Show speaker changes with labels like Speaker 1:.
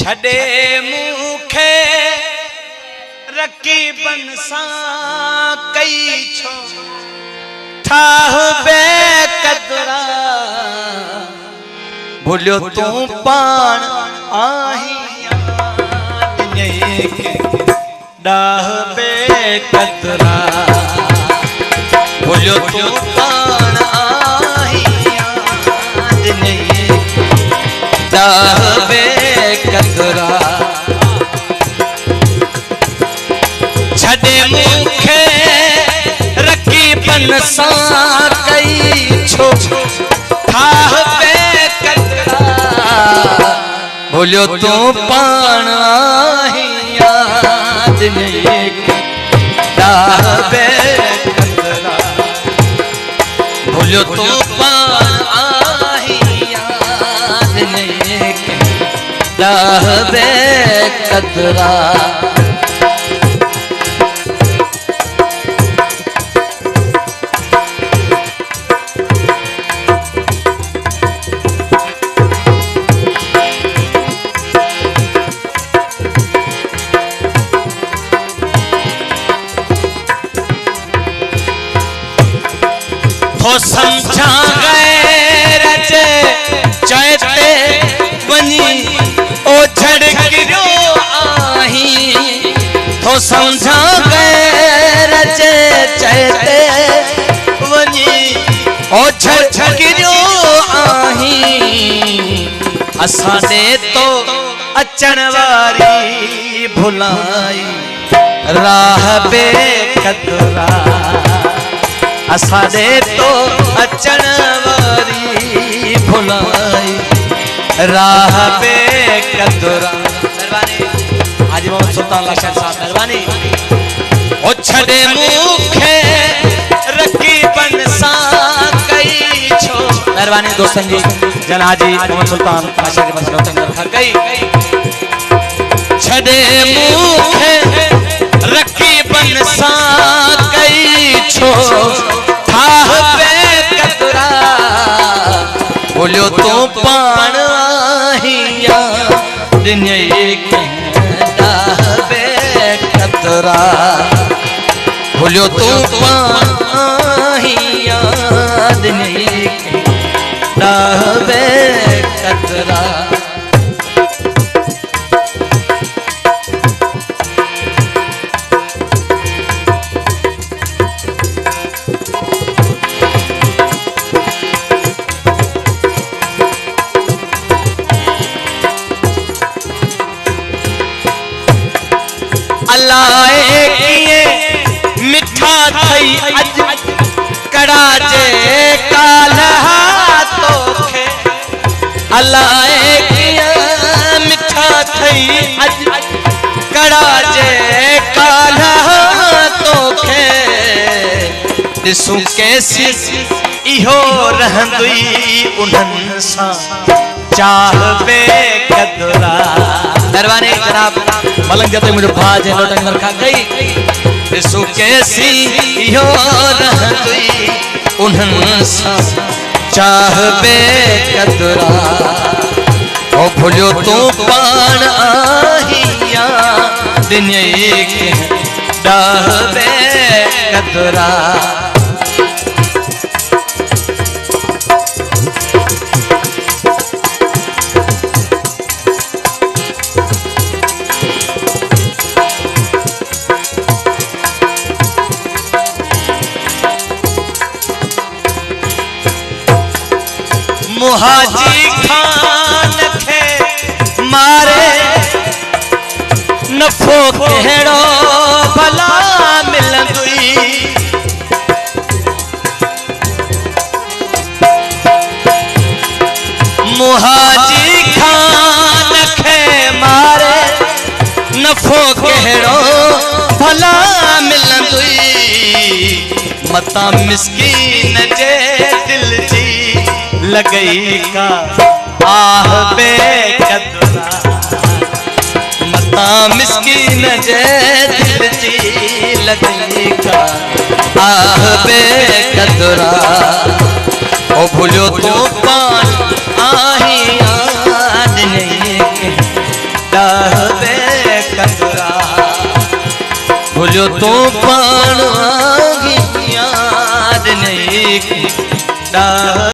Speaker 1: छड़े मुखे रकी बनसा कई छो ठाह बेकदरा भूलियो तू पान आहिया के डाह बेकदरा भूलियो तू पान आहिया डाह बेकदरा छड़े मुखे रकी बनसा कई छो ठाह बेकदरा भूलियो तू पान आहिया डाह बेकदरा भूलियो तू पान आहिया डाह बेकदरा तो समझा गैर चैते वनी ओ झड़कियो आही तो समझा गैर चैते वनी ओ झड़कियो आही असाने तो अचण वारी भुलाई राह बेकदरा असाने तो अचण वारी भुलाई राह बेकदरा। मेहरबानी हाजी मोहम्मद सुल्तान लाशान साहब मेहरबानी। ओ छड़े मुखे रकी बनसा कई छो मेहरबानी दोस्तन जी जन हाजी मोहम्मद सुल्तान लाशान के पास रोतन रखा गई छड़े मुखे रकी बनसा कई छो ठाह बेकदरा भूलियो तू पान आहिया डाह बेकदरा भूलियो तू पान आहिया डाह बेकदरा। अलाए किए मिठा थई अज कड़ा जे काल्हा तोखे अलाए किए मिठा थई अज कड़ा जे काल्हा तोखे दिसू कैसी इहो रहंदुई उन्हनि सां चाह बेकदरा। मेहरबानी जनाब मलंग जते मुझे भाज है लोटन रखा गई दिसू कैसी इहो रहंदुई उन्हनि सां चाह बेकदरा ओ भूलियो तू पान आहिया दुनिया के डाह बेकदरा। मुहाजी खान खे मारे नफो केड़ो भला मिलंदुई मुहाजी खान खे मारे नफो केड़ो भला मिलंदुई मता मिस्कीन जे दिल जी लगई का आह बेकदरा मता मिस्कीन जे दिल जी लगई का आह बेकदरा ओ भूलियो तू पान आहिया डाहबे कतरा बोलो तो पान आगी याद नहीं डाह